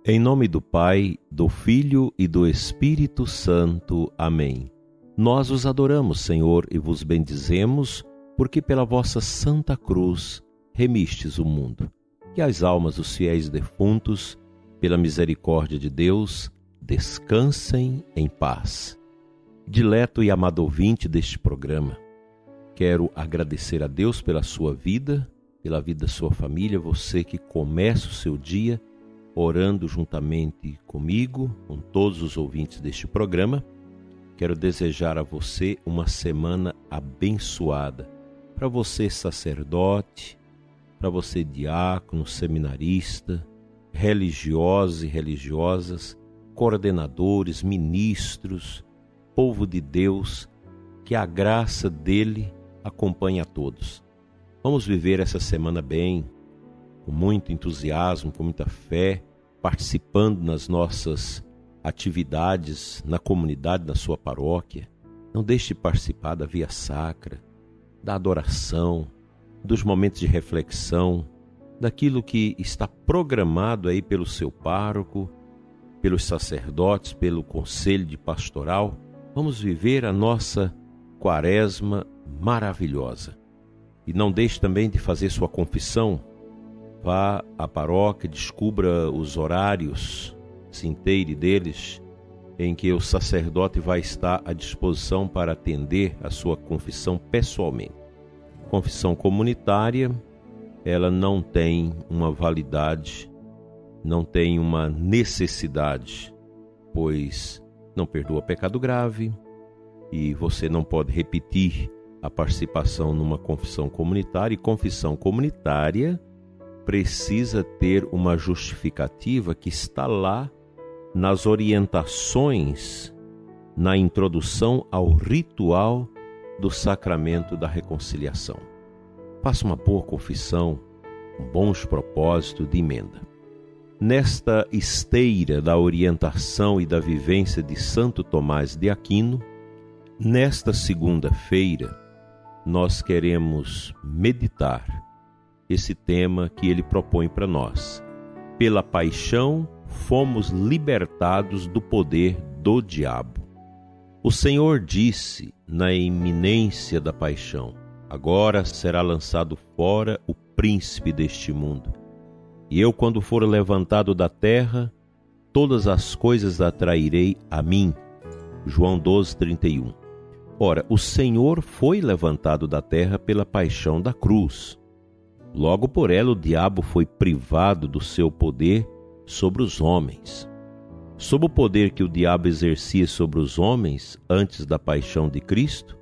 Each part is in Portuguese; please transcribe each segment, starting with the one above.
Em nome do Pai, do Filho e do Espírito Santo. Amém. Nós os adoramos, Senhor, e vos bendizemos, porque pela vossa santa cruz remistes o mundo. Que as almas dos fiéis defuntos, pela misericórdia de Deus, descansem em paz. Dileto e amado ouvinte deste programa, quero agradecer a Deus pela sua vida, pela vida da sua família, você que começa o seu dia orando juntamente comigo, com todos os ouvintes deste programa. Quero desejar a você uma semana abençoada. Para você sacerdote, para você diácono, seminarista, religiosos e religiosas, coordenadores, ministros, povo de Deus, que a graça dele acompanhe a todos. Vamos viver essa semana bem, com muito entusiasmo, com muita fé, participando nas nossas atividades na comunidade, na sua paróquia. Não deixe de participar da via sacra, da adoração, dos momentos de reflexão, daquilo que está programado aí pelo seu pároco, pelos sacerdotes, pelo conselho de pastoral. Vamos viver a nossa quaresma maravilhosa. E não deixe também de fazer sua confissão. Vá à paróquia, descubra os horários, se inteire deles, em que o sacerdote vai estar à disposição para atender a sua confissão pessoalmente. Confissão comunitária, ela não tem uma validade, não tem uma necessidade, pois não perdoa pecado grave e você não pode repetir a participação numa confissão comunitária. E confissão comunitária precisa ter uma justificativa que está lá nas orientações, na introdução ao ritual do sacramento da reconciliação. Faça uma boa confissão, bons propósitos de emenda. Nesta esteira da orientação e da vivência de Santo Tomás de Aquino, nesta segunda-feira, nós queremos meditar esse tema que ele propõe para nós. Pela paixão, fomos libertados do poder do diabo. O Senhor disse na iminência da paixão: agora será lançado fora o príncipe deste mundo. E eu, quando for levantado da terra, todas as coisas atrairei a mim. João 12:31. Ora, o Senhor foi levantado da terra pela paixão da cruz. Logo por ela o diabo foi privado do seu poder sobre os homens. Sob o poder que o diabo exercia sobre os homens antes da paixão de Cristo,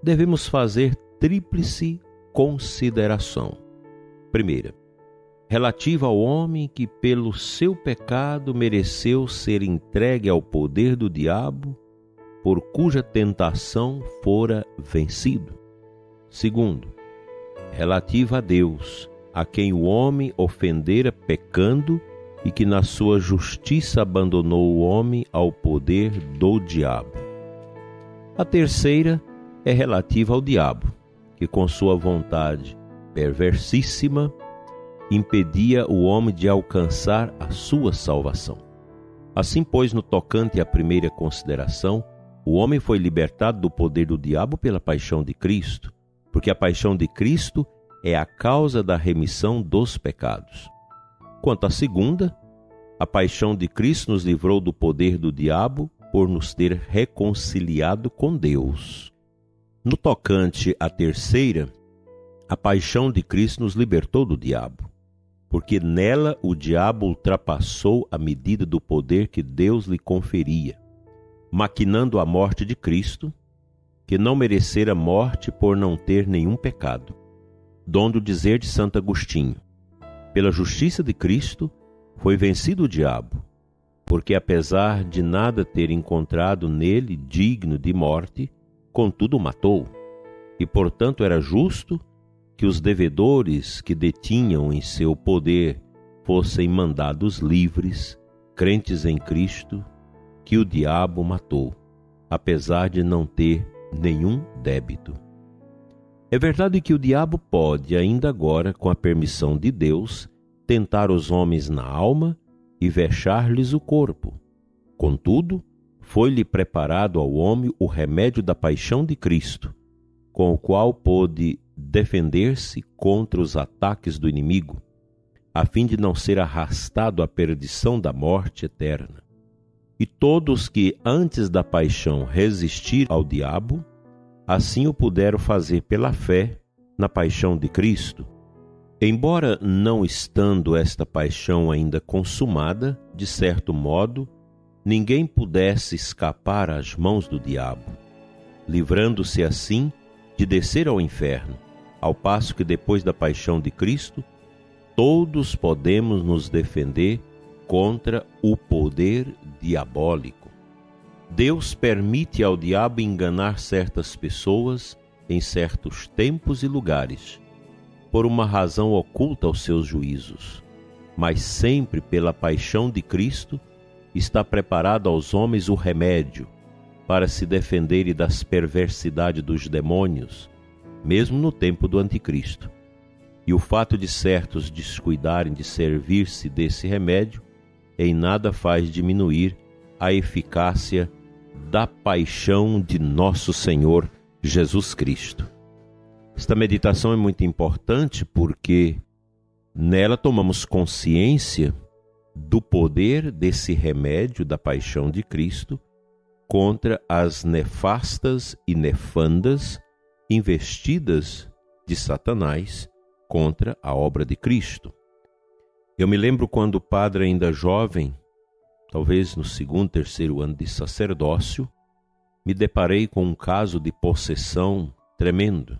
devemos fazer tríplice consideração. Primeira, relativa ao homem que pelo seu pecado mereceu ser entregue ao poder do diabo, por cuja tentação fora vencido. Segundo, relativa a Deus, a quem o homem ofendera pecando e que na sua justiça abandonou o homem ao poder do diabo. A terceira é relativa ao diabo, que com sua vontade perversíssima impedia o homem de alcançar a sua salvação. Assim, pois, no tocante à primeira consideração, o homem foi libertado do poder do diabo pela paixão de Cristo, porque a paixão de Cristo é a causa da remissão dos pecados. Quanto à segunda, a paixão de Cristo nos livrou do poder do diabo por nos ter reconciliado com Deus. No tocante à terceira, a paixão de Cristo nos libertou do diabo, porque nela o diabo ultrapassou a medida do poder que Deus lhe conferia, maquinando a morte de Cristo, que não merecera morte por não ter nenhum pecado. Donde o dizer de Santo Agostinho: pela justiça de Cristo foi vencido o diabo, porque apesar de nada ter encontrado nele digno de morte, contudo o matou, e portanto era justo que os devedores que detinham em seu poder fossem mandados livres, crentes em Cristo, que o diabo matou, apesar de não ter nenhum débito. É verdade que o diabo pode, ainda agora, com a permissão de Deus, tentar os homens na alma e vexar-lhes o corpo. Contudo, foi-lhe preparado ao homem o remédio da paixão de Cristo, com o qual pôde defender-se contra os ataques do inimigo, a fim de não ser arrastado à perdição da morte eterna. E todos que antes da paixão resistiram ao diabo, assim o puderam fazer pela fé na paixão de Cristo. Embora não estando esta paixão ainda consumada, de certo modo, ninguém pudesse escapar às mãos do diabo, livrando-se assim de descer ao inferno, ao passo que depois da paixão de Cristo, todos podemos nos defender contra o poder diabólico. Deus permite ao diabo enganar certas pessoas em certos tempos e lugares, por uma razão oculta aos seus juízos, mas sempre pela paixão de Cristo está preparado aos homens o remédio para se defenderem das perversidades dos demônios, mesmo no tempo do anticristo. E o fato de certos descuidarem de servir-se desse remédio em nada faz diminuir a eficácia da paixão de nosso Senhor Jesus Cristo. Esta meditação é muito importante porque nela tomamos consciência do poder desse remédio da paixão de Cristo contra as nefastas e nefandas investidas de Satanás contra a obra de Cristo. Eu me lembro quando padre ainda jovem, talvez no 2º, 3º ano de sacerdócio, me deparei com um caso de possessão tremendo.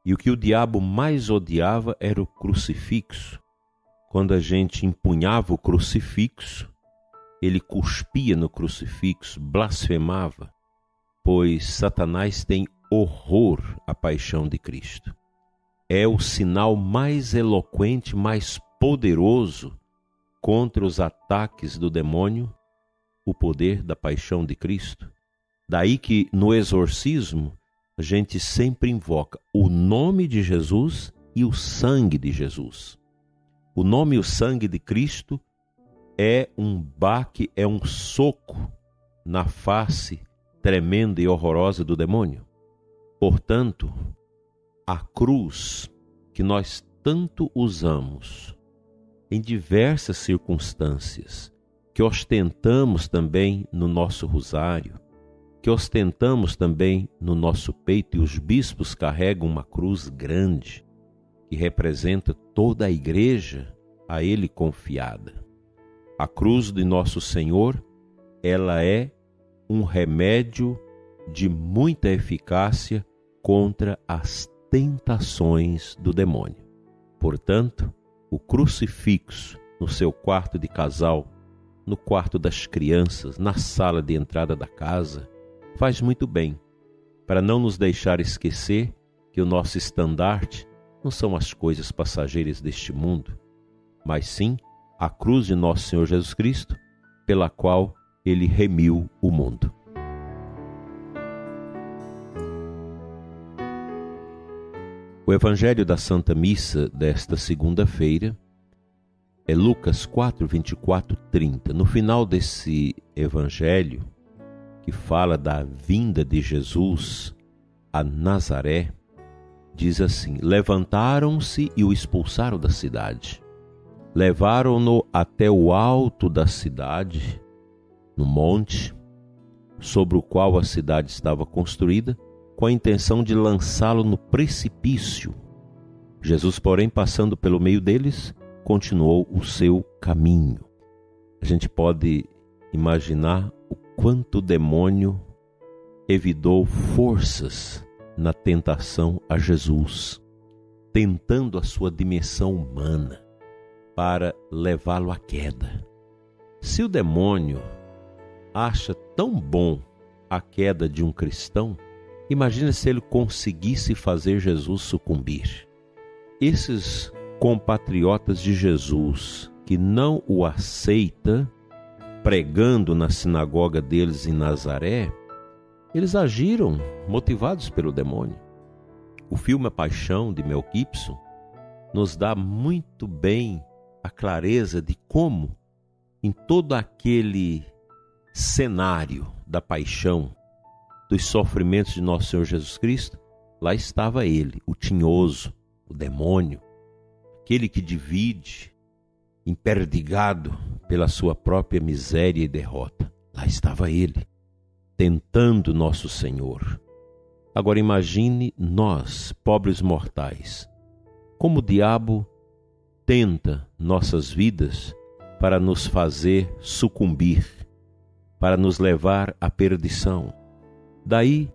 E o que o diabo mais odiava era o crucifixo. Quando a gente empunhava o crucifixo, ele cuspia no crucifixo, blasfemava, pois Satanás tem horror à paixão de Cristo. É o sinal mais eloquente, mais poderoso contra os ataques do demônio, o poder da paixão de Cristo. Daí que no exorcismo a gente sempre invoca o nome de Jesus e o sangue de Jesus. O nome e o sangue de Cristo é um baque, é um soco na face tremenda e horrorosa do demônio. Portanto, a cruz que nós tanto usamos em diversas circunstâncias, que ostentamos também no nosso rosário, que ostentamos também no nosso peito, e os bispos carregam uma cruz grande, que representa toda a igreja a ele confiada. A cruz de nosso Senhor, ela é um remédio de muita eficácia contra as tentações do demônio. Portanto, o crucifixo no seu quarto de casal, no quarto das crianças, na sala de entrada da casa, faz muito bem, para não nos deixar esquecer que o nosso estandarte não são as coisas passageiras deste mundo, mas sim a cruz de nosso Senhor Jesus Cristo, pela qual ele remiu o mundo. O Evangelho da Santa Missa desta segunda-feira é Lucas 4, 24, 30. No final desse Evangelho, que fala da vinda de Jesus a Nazaré, diz assim: levantaram-se e o expulsaram da cidade. Levaram-no até o alto da cidade, no monte, sobre o qual a cidade estava construída, com a intenção de lançá-lo no precipício. Jesus, porém, passando pelo meio deles, continuou o seu caminho. A gente pode imaginar o quanto o demônio evitou forças na tentação a Jesus, tentando a sua dimensão humana para levá-lo à queda. Se o demônio acha tão bom a queda de um cristão, imagina se ele conseguisse fazer Jesus sucumbir. Esses compatriotas de Jesus que não o aceita, pregando na sinagoga deles em Nazaré, eles agiram motivados pelo demônio. O filme A Paixão, de Mel Gibson, nos dá muito bem a clareza de como, em todo aquele cenário da paixão, dos sofrimentos de nosso Senhor Jesus Cristo, lá estava ele, o tinhoso, o demônio, aquele que divide, emperdigado pela sua própria miséria e derrota. Lá estava ele, tentando nosso Senhor. Agora imagine nós, pobres mortais, como o diabo tenta nossas vidas para nos fazer sucumbir, para nos levar à perdição. Daí,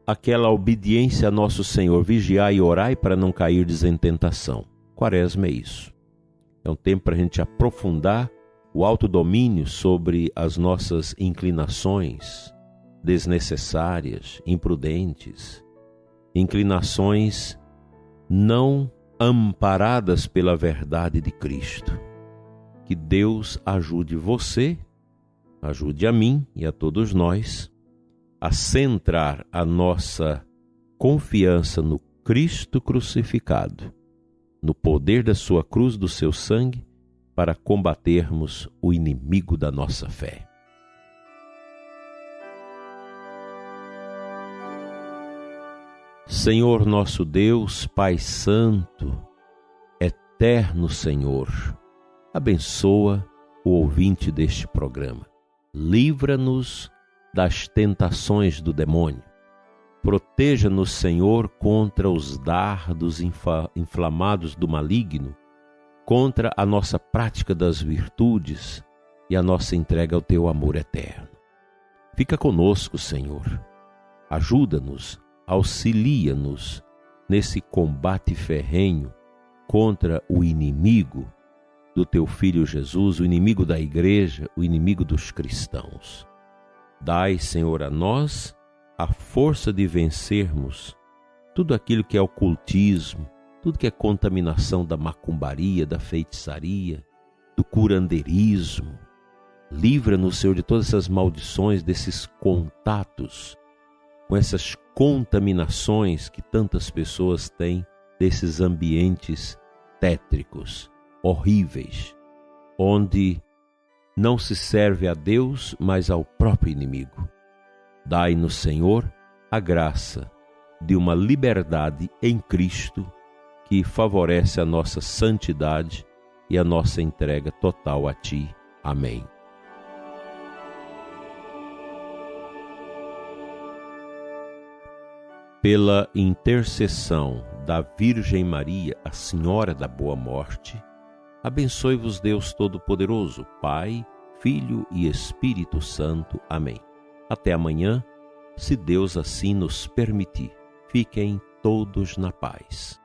aquela obediência a nosso Senhor, vigiai e orai para não cair em tentação. Quaresma é isso. É um tempo para a gente aprofundar o autodomínio sobre as nossas inclinações desnecessárias, imprudentes, inclinações não amparadas pela verdade de Cristo. Que Deus ajude você, ajude a mim e a todos nós a centrar a nossa confiança no Cristo crucificado, no poder da sua cruz, do seu sangue, para combatermos o inimigo da nossa fé. Senhor nosso Deus, Pai Santo, eterno Senhor, abençoa o ouvinte deste programa. Livra-nos das tentações do demônio. Proteja-nos, Senhor, contra os dardos inflamados do maligno, contra a nossa prática das virtudes e a nossa entrega ao Teu amor eterno. Fica conosco, Senhor. Ajuda-nos, auxilia-nos nesse combate ferrenho contra o inimigo do Teu Filho Jesus, o inimigo da igreja, o inimigo dos cristãos. Dai, Senhor, a nós a força de vencermos tudo aquilo que é ocultismo, tudo que é contaminação da macumbaria, da feitiçaria, do curandeirismo. Livra-nos, Senhor, de todas essas maldições, desses contatos, com essas contaminações que tantas pessoas têm, desses ambientes tétricos, horríveis, onde não se serve a Deus, mas ao próprio inimigo. Dai-nos, Senhor, a graça de uma liberdade em Cristo que favorece a nossa santidade e a nossa entrega total a Ti. Amém. Pela intercessão da Virgem Maria, a Senhora da Boa Morte, abençoe-vos Deus Todo-Poderoso, Pai, Filho e Espírito Santo. Amém. Até amanhã, se Deus assim nos permitir. Fiquem todos na paz.